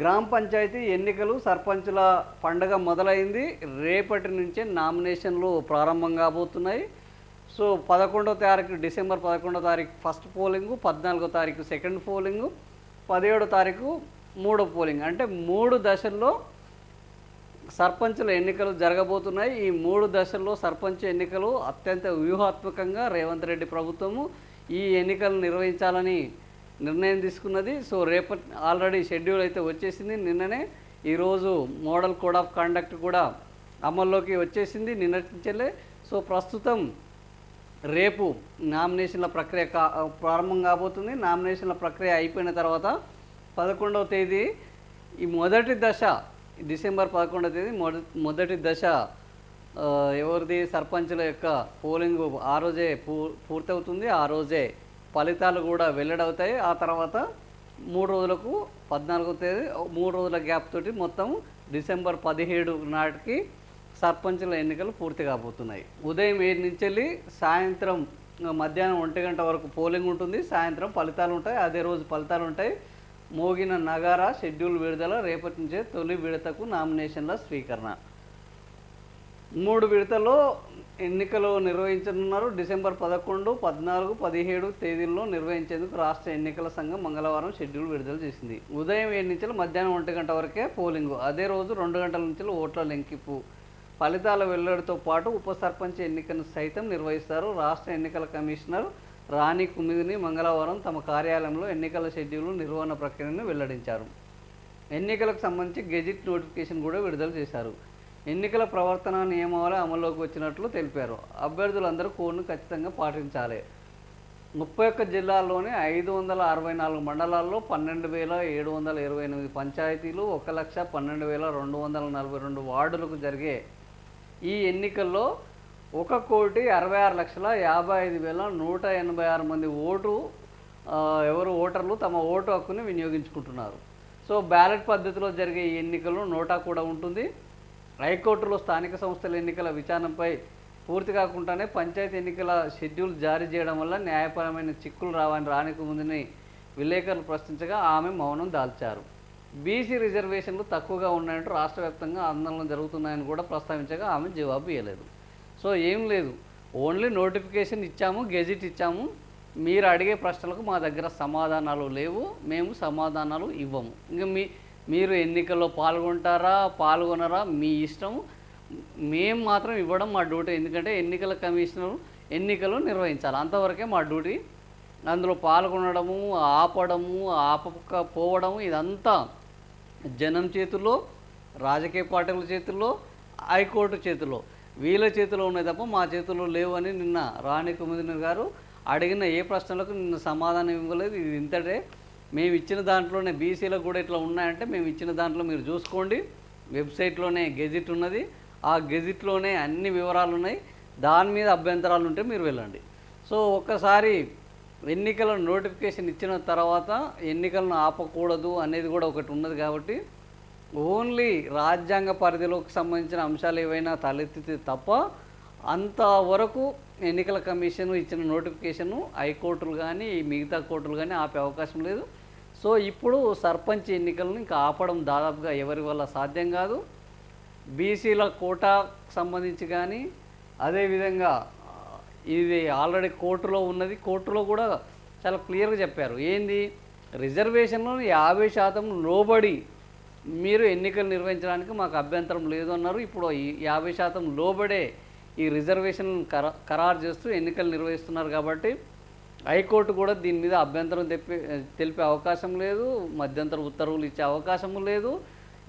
గ్రామ పంచాయతీ ఎన్నికలు సర్పంచుల పండగ మొదలైంది. రేపటి నుంచే నామినేషన్లు ప్రారంభం కాబోతున్నాయి. సో 11వ తారీఖు డిసెంబర్ 11వ తారీఖు ఫస్ట్ పోలింగు, 14వ తారీఖు సెకండ్ పోలింగు, 17వ తారీఖు మూడో పోలింగ్. అంటే 3 దశల్లో సర్పంచుల ఎన్నికలు జరగబోతున్నాయి. ఈ 3 దశల్లో సర్పంచ్ ఎన్నికలు అత్యంత వ్యూహాత్మకంగా రేవంత్ రెడ్డి ప్రభుత్వము ఈ ఎన్నికలు నిర్వహించాలని నిర్ణయం తీసుకున్నది. సో రేపటి ఆల్రెడీ షెడ్యూల్ అయితే వచ్చేసింది. నిన్ననే ఈరోజు మోడల్ కోడ్ ఆఫ్ కండక్ట్ కూడా అమల్లోకి వచ్చేసింది నిన్నటించలే. సో ప్రస్తుతం రేపు నామినేషన్ల ప్రక్రియ ప్రారంభం కాబోతుంది. నామినేషన్ల ప్రక్రియ అయిపోయిన తర్వాత 11వ తేదీ ఈ మొదటి దశ, డిసెంబర్ 11వ తేదీ మొదటి దశ ఎవరిది సర్పంచుల యొక్క పోలింగ్ ఆ రోజే పూర్తవుతుంది. ఆ రోజే ఫలితాలు కూడా వెల్లడవుతాయి. ఆ తర్వాత 3 రోజులకు 14వ తేదీ 3 రోజుల గ్యాప్ తోటి మొత్తం డిసెంబర్ 17 నాటికి సర్పంచుల ఎన్నికలు పూర్తి కాబోతున్నాయి. ఉదయం 7 నుంచి వెళ్ళి సాయంత్రం మధ్యాహ్నం 1 గంట వరకు పోలింగ్ ఉంటుంది. సాయంత్రం ఫలితాలు ఉంటాయి. అదే రోజు ఫలితాలు ఉంటాయి. మోగిన నగారా షెడ్యూల్ విడుదల. రేపటి నుంచే తొలి విడతకు నామినేషన్ల స్వీకరణ. 3 విడతల్లో ఎన్నికలు నిర్వహించనున్నారు. డిసెంబర్ 11, 14, 17 తేదీల్లో నిర్వహించేందుకు రాష్ట్ర ఎన్నికల సంఘం మంగళవారం షెడ్యూల్ విడుదల చేసింది. ఉదయం 7 నుంచి మధ్యాహ్నం 1 గంట వరకే పోలింగు. అదే రోజు 2 గంటల నుంచి ఓట్ల లెక్కింపు, ఫలితాల వెల్లడితో పాటు ఉప సర్పంచ్ ఎన్నికను సైతం నిర్వహిస్తారు. రాష్ట్ర ఎన్నికల కమిషనర్ రాణి కుమిదిని మంగళవారం తమ కార్యాలయంలో ఎన్నికల షెడ్యూల్ నిర్వహణ ప్రక్రియను వెల్లడించారు. ఎన్నికలకు సంబంధించి గెజిట్ నోటిఫికేషన్ కూడా విడుదల చేశారు. ఎన్నికల ప్రవర్తన నియమావళి అమల్లోకి వచ్చినట్లు తెలిపారు. అభ్యర్థులందరూ కోడ్ను ఖచ్చితంగా పాటించాలి. 31 జిల్లాల్లోని 564 మండలాల్లో 12,728 పంచాయతీలు, 1,12,242 వార్డులకు జరిగే ఈ ఎన్నికల్లో 1,66,55,186 మంది ఓటర్లు తమ ఓటు హక్కుని వినియోగించుకుంటున్నారు. సో బ్యాలెట్ పద్ధతిలో జరిగే ఈ ఎన్నికల్లో నోటా కూడా ఉంటుంది. హైకోర్టులో స్థానిక సంస్థల ఎన్నికల విచారణపై పూర్తి కాకుండానే పంచాయతీ ఎన్నికల షెడ్యూల్ జారీ చేయడం వల్ల న్యాయపరమైన చిక్కులు రావని రానికి ముందుని విలేకరులు ప్రశ్నించగా ఆమె మౌనం దాల్చారు. బీసీ రిజర్వేషన్లు తక్కువగా ఉన్నాయంటూ రాష్ట్ర వ్యాప్తంగా ఆందోళనలు జరుగుతున్నాయని కూడా ప్రస్తావించగా ఆమె జవాబు ఇవ్వలేదు. సో ఏం లేదు, ఓన్లీ నోటిఫికేషన్ ఇచ్చాము, గెజిట్ ఇచ్చాము, మీరు అడిగే ప్రశ్నలకు మా దగ్గర సమాధానాలు లేవు, మేము సమాధానాలు ఇవ్వము. ఇంకా మీరు ఎన్నికల్లో పాల్గొంటారా పాల్గొనరా మీ ఇష్టం, మేము మాత్రం ఇవ్వడం మా డ్యూటీ. ఎందుకంటే ఎన్నికల కమిషనర్ ఎన్నికలు నిర్వహించాలి, అంతవరకే మా డ్యూటీ. అందులో పాల్గొనడము, ఆపడము, ఆపకపోవడము ఇదంతా జనం చేతుల్లో, రాజకీయ పార్టీల చేతుల్లో, హైకోర్టు చేతుల్లో, వీళ్ళ చేతిలో ఉన్నాయి తప్ప మా చేతుల్లో లేవు అని నిన్న రాణి కుమిదిని గారు అడిగిన ఏ ప్రశ్నలకు నిన్న సమాధానం ఇవ్వలేదు. ఇది ఇంతటే మేము ఇచ్చిన దాంట్లోనే బీసీలకు కూడా ఇట్లా ఉన్నాయంటే మేము ఇచ్చిన దాంట్లో మీరు చూసుకోండి, వెబ్సైట్లోనే గెజిట్ ఉన్నది, ఆ గెజిట్లోనే అన్ని వివరాలు ఉన్నాయి. దాని మీద అభ్యంతరాలు ఉంటే మీరు వెళ్ళండి. సో ఒక్కసారి ఎన్నికల నోటిఫికేషన్ ఇచ్చిన తర్వాత ఎన్నికలను ఆపకూడదు అనేది కూడా ఒకటి ఉన్నది. కాబట్టి ఓన్లీ రాజ్యాంగ పరిధిలోకి సంబంధించిన అంశాలు ఏవైనా తలెత్తితే తప్ప అంతవరకు ఎన్నికల కమిషన్ ఇచ్చిన నోటిఫికేషను హైకోర్టులు కానీ మిగతా కోర్టులు కానీ ఆపే అవకాశం లేదు. సో ఇప్పుడు సర్పంచ్ ఎన్నికలను ఇంకా ఆపడం దాదాపుగా ఎవరి వల్ల సాధ్యం కాదు. బీసీల కోటాకు సంబంధించి కానీ అదేవిధంగా ఇది ఆల్రెడీ కోర్టులో ఉన్నది. కోర్టులో కూడా చాలా క్లియర్గా చెప్పారు. ఏంది, రిజర్వేషన్లో 50% లోబడి మీరు ఎన్నికలు నిర్వహించడానికి మాకు అభ్యంతరం లేదు అన్నారు. ఇప్పుడు ఈ 50% లోబడే ఈ రిజర్వేషన్ ఖరారు చేస్తూ ఎన్నికలు నిర్వహిస్తున్నారు. కాబట్టి హైకోర్టు కూడా దీని మీద అభ్యంతరం తెలిపే అవకాశం లేదు, మధ్యంతర ఉత్తర్వులు ఇచ్చే అవకాశం లేదు,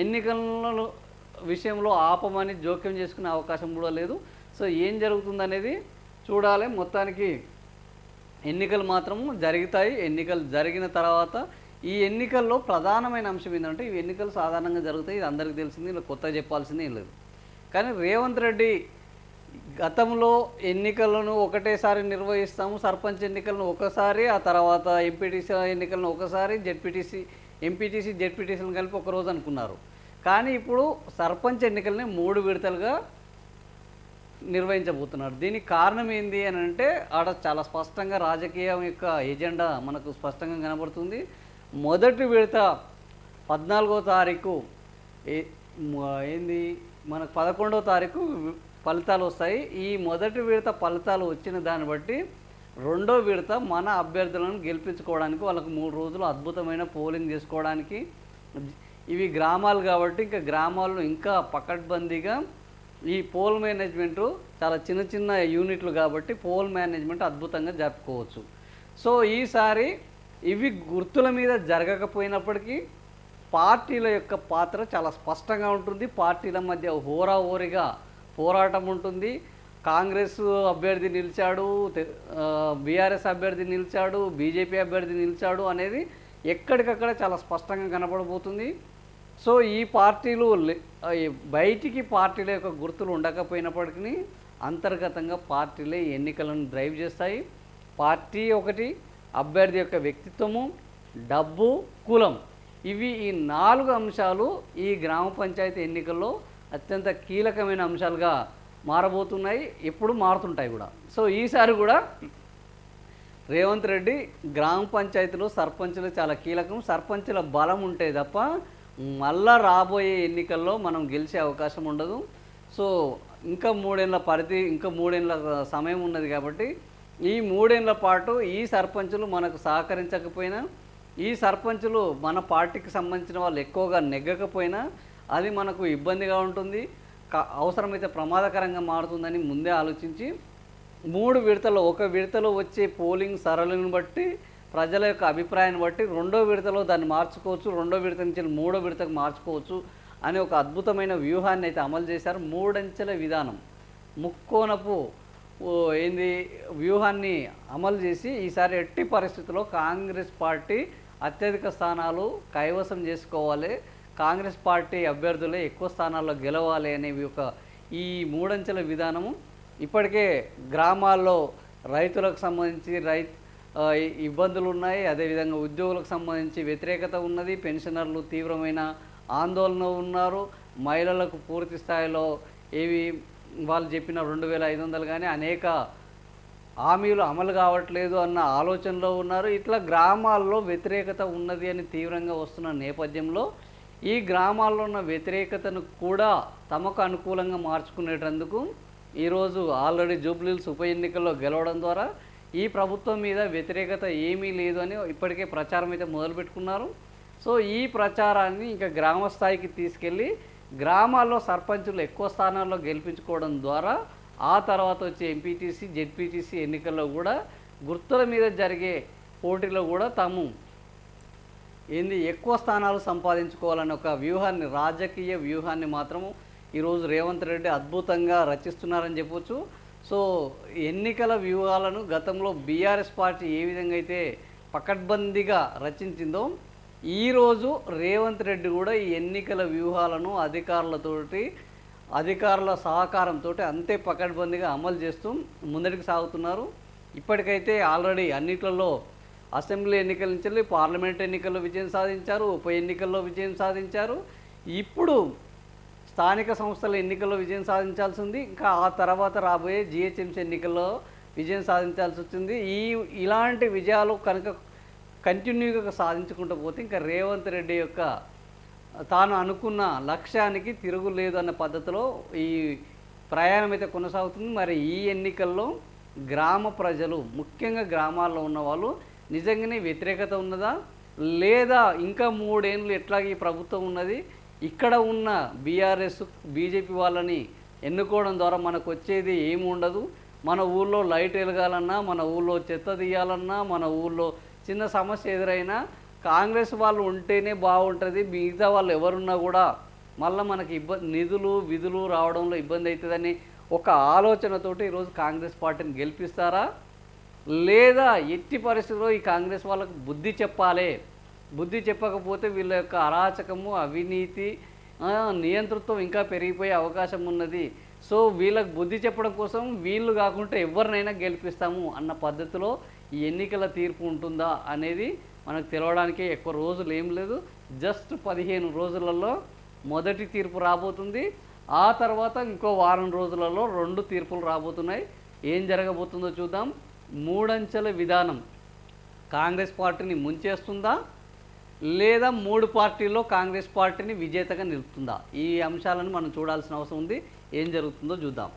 ఎన్నికల విషయంలో ఆపమని జోక్యం చేసుకునే అవకాశం కూడా లేదు. సో ఏం జరుగుతుందనేది చూడాలి. మొత్తానికి ఎన్నికలు మాత్రం జరుగుతాయి. ఎన్నికలు జరిగిన తర్వాత ఈ ఎన్నికల్లో ప్రధానమైన అంశం ఏంటంటే ఈ ఎన్నికలు సాధారణంగా జరుగుతాయి, ఇది అందరికీ తెలిసింది, ఇలా కొత్తగా చెప్పాల్సింది ఏం లేదు. కానీ రేవంత్ రెడ్డి గతంలో ఎన్నికలను ఒకటేసారి నిర్వహిస్తాము, సర్పంచ్ ఎన్నికలను ఒకసారి, ఆ తర్వాత ఎంపీటీసీ ఎన్నికలను ఒకసారి, ఎంపీటీసీ జెడ్పీటీసీలను కలిపి ఒకరోజు అనుకున్నారు. కానీ ఇప్పుడు సర్పంచ్ ఎన్నికల్ని 3 విడతలుగా నిర్వహించబోతున్నారు. దీనికి కారణం ఏంది అని అంటే ఆడ చాలా స్పష్టంగా రాజకీయం యొక్క ఎజెండా మనకు స్పష్టంగా కనబడుతుంది. మొదటి విడత 14వ తారీఖు ఏంది మనకు 11వ తారీఖు ఫలితాలు వస్తాయి. ఈ మొదటి విడత ఫలితాలు వచ్చిన దాన్ని బట్టి రెండో విడత మన అభ్యర్థులను గెలిపించుకోవడానికి వాళ్ళకు 3 రోజులు అద్భుతమైన పోలింగ్ చేసుకోవడానికి, ఇవి గ్రామాలు కాబట్టి ఇంకా గ్రామాల్లో ఇంకా పకడ్బందీగా ఈ పోల్ మేనేజ్మెంటు చాలా చిన్న చిన్న యూనిట్లు కాబట్టి పోల్ మేనేజ్మెంట్ అద్భుతంగా జరుపుకోవచ్చు. సో ఈసారి ఇవి గుర్తుల మీద జరగకపోయినప్పటికీ పార్టీల యొక్క పాత్ర చాలా స్పష్టంగా ఉంటుంది. పార్టీల మధ్య హోరాహోరీగా పోరాటం ఉంటుంది. కాంగ్రెస్ అభ్యర్థి నిలిచాడు, బీఆర్ఎస్ అభ్యర్థి నిలిచాడు, బీజేపీ అభ్యర్థి నిలిచాడు అనేది ఎక్కడికక్కడ చాలా స్పష్టంగా కనపడబోతుంది. సో ఈ పార్టీలు బయటికి పార్టీల యొక్క గుర్తులు ఉండకపోయినప్పటికీ అంతర్గతంగా పార్టీలే ఎన్నికలను డ్రైవ్ చేస్తాయి. పార్టీ ఒకటి, అభ్యర్థి యొక్క వ్యక్తిత్వము, డబ్బు, కులం, ఇవి ఈ 4 అంశాలు ఈ గ్రామ పంచాయతీ ఎన్నికల్లో అత్యంత కీలకమైన అంశాలుగా మారబోతున్నాయి. ఎప్పుడు మారుతుంటాయి కూడా. సో ఈసారి కూడా రేవంత్ రెడ్డి గ్రామ పంచాయతీలో సర్పంచులు చాలా కీలకం. సర్పంచుల బలం ఉంటే తప్ప మళ్ళా రాబోయే ఎన్నికల్లో మనం గెలిచే అవకాశం ఉండదు. సో ఇంకా 3 ఏళ్ళ పరిధి, ఇంకా 3 ఏళ్ళ సమయం ఉన్నది కాబట్టి ఈ 3 ఏళ్ళ పాటు ఈ సర్పంచులు మనకు సహకరించకపోయినా, ఈ సర్పంచులు మన పార్టీకి సంబంధించిన వాళ్ళు ఎక్కువగా నెగ్గకపోయినా అది మనకు ఇబ్బందిగా ఉంటుంది, అవసరమైతే ప్రమాదకరంగా మారుతుందని ముందే ఆలోచించి 3 విడతల్లో, ఒక విడతలో వచ్చే పోలింగ్ సరళిని బట్టి, ప్రజల యొక్క అభిప్రాయాన్ని బట్టి రెండో విడతలో దాన్ని మార్చుకోవచ్చు, రెండో విడత నుంచి 3వ విడతకు మార్చుకోవచ్చు అనే ఒక అద్భుతమైన వ్యూహాన్ని అయితే అమలు చేశారు. 3 అంచెల విధానం, ముక్కోనపు వ్యూహాన్ని అమలు చేసి ఈసారి ఎట్టి పరిస్థితుల్లో కాంగ్రెస్ పార్టీ అత్యధిక స్థానాలు కైవసం చేసుకోవాలి, కాంగ్రెస్ పార్టీ అభ్యర్థులే ఎక్కువ స్థానాల్లో గెలవాలి అనేవి ఈ 3 అంచెల విధానము ఇప్పటికే గ్రామాల్లో రైతులకు సంబంధించి ఇబ్బందులు ఉన్నాయి. అదేవిధంగా ఉద్యోగులకు సంబంధించి వ్యతిరేకత ఉన్నది. పెన్షనర్లు తీవ్రమైన ఆందోళన ఉన్నారు. మహిళలకు పూర్తి స్థాయిలో వాళ్ళు చెప్పిన 2500 కానీ అనేక హామీలు అమలు కావట్లేదు అన్న ఆలోచనలో ఉన్నారు. ఇట్లా గ్రామాల్లో వ్యతిరేకత ఉన్నది అని తీవ్రంగా వస్తున్న నేపథ్యంలో ఈ గ్రామాల్లో ఉన్న వ్యతిరేకతను కూడా తమకు అనుకూలంగా మార్చుకునేటందుకు ఈరోజు ఆల్రెడీ జూబ్లీహిల్స్ ఉప ఎన్నికల్లో గెలవడం ద్వారా ఈ ప్రభుత్వం మీద వ్యతిరేకత ఏమీ లేదు అని ఇప్పటికే ప్రచారం అయితే మొదలుపెట్టుకున్నారు. సో ఈ ప్రచారాన్ని ఇంకా గ్రామ స్థాయికి తీసుకెళ్ళి గ్రామాల్లో సర్పంచులు ఎక్కువ స్థానాల్లో గెలిపించుకోవడం ద్వారా ఆ తర్వాత వచ్చే ఎంపీటీసీ, జెడ్పీటీసీ ఎన్నికల్లో కూడా గుర్తుల మీద జరిగే పోటీలో కూడా తాము ఎక్కువ స్థానాలు సంపాదించుకోవాలనే ఒక వ్యూహాన్ని, రాజకీయ వ్యూహాన్ని మాత్రము ఈరోజు రేవంత్ రెడ్డి అద్భుతంగా రచిస్తున్నారని చెప్పొచ్చు. సో ఎన్నికల వ్యూహాలను గతంలో బీఆర్ఎస్ పార్టీ ఏ విధంగా అయితే పకడ్బందీగా రచించిందో ఈరోజు రేవంత్ రెడ్డి కూడా ఈ ఎన్నికల వ్యూహాలను అధికారుల సహకారంతో అంతే పకడ్బందీగా అమలు చేస్తూ ముందడికి సాగుతున్నారు. ఇప్పటికైతే ఆల్రెడీ అన్నిట్లలో అసెంబ్లీ ఎన్నికల నుంచి పార్లమెంట్ ఎన్నికల్లో విజయం సాధించారు, ఉప ఎన్నికల్లో విజయం సాధించారు. ఇప్పుడు స్థానిక సంస్థల ఎన్నికల్లో విజయం సాధించాల్సి ఉంది. ఇంకా ఆ తర్వాత రాబోయే జిహెచ్ఎంసీ ఎన్నికల్లో విజయం సాధించాల్సి వచ్చింది. ఇలాంటి విజయాలు కనుక కంటిన్యూగా సాధించుకుంటూ పోతే ఇంకా రేవంత్ రెడ్డి యొక్క తాను అనుకున్న లక్ష్యానికి తిరుగులేదు అన్న పద్ధతిలో ఈ ప్రయాణం అయితే కొనసాగుతుంది. మరి ఈ ఎన్నికల్లో గ్రామ ప్రజలు, ముఖ్యంగా గ్రామాల్లో ఉన్న వాళ్ళు నిజంగానే వ్యతిరేకత ఉన్నదా, లేదా ఇంకా 3 ఏళ్ళు ఎట్లాగే ఈ ప్రభుత్వం ఉన్నది, ఇక్కడ ఉన్న బీఆర్ఎస్, బీజేపీ వాళ్ళని ఎన్నుకోవడం ద్వారా మనకు వచ్చేది ఏమి ఉండదు, మన ఊళ్ళో లైట్ వెలగాలన్నా, మన ఊళ్ళో చెత్త తీయాలన్నా, మన ఊళ్ళో చిన్న సమస్య ఎదురైనా కాంగ్రెస్ వాళ్ళు ఉంటేనే బాగుంటుంది, మిగతా వాళ్ళు ఎవరున్నా కూడా మళ్ళీ మనకి నిధులు విధులు రావడంలో ఇబ్బంది అవుతుందని ఒక ఆలోచనతోటి ఈరోజు కాంగ్రెస్ పార్టీని గెలిపిస్తారా, లేదా ఎట్టి పరిస్థితుల్లో ఈ కాంగ్రెస్ వాళ్ళకు బుద్ధి చెప్పాలి, బుద్ధి చెప్పకపోతే వీళ్ళ యొక్క అరాచకము, అవినీతి, నియంతృత్వం ఇంకా పెరిగిపోయే అవకాశం ఉన్నది. సో వీళ్ళకి బుద్ధి చెప్పడం కోసం వీళ్ళు కాకుండా ఎవరినైనా గెలిపిస్తాము అన్న పద్ధతిలో ఈ ఎన్నికల తీర్పు ఉంటుందా అనేది మనకు తెలవడానికి ఎక్కువ రోజులు ఏం లేదు. జస్ట్ 15 రోజులలో మొదటి తీర్పు రాబోతుంది. ఆ తర్వాత ఇంకో వారం రోజులలో 2 తీర్పులు రాబోతున్నాయి. ఏం జరగబోతుందో చూద్దాం. 3 అంచెల విధానం కాంగ్రెస్ పార్టీని ముంచేస్తుందా, లేదా 3 పార్టీల్లో కాంగ్రెస్ పార్టీని విజేతగా నిలుపుతుందా? ఈ అంశాలను మనం చూడాల్సిన అవసరం ఉంది. ఏం జరుగుతుందో చూద్దాం.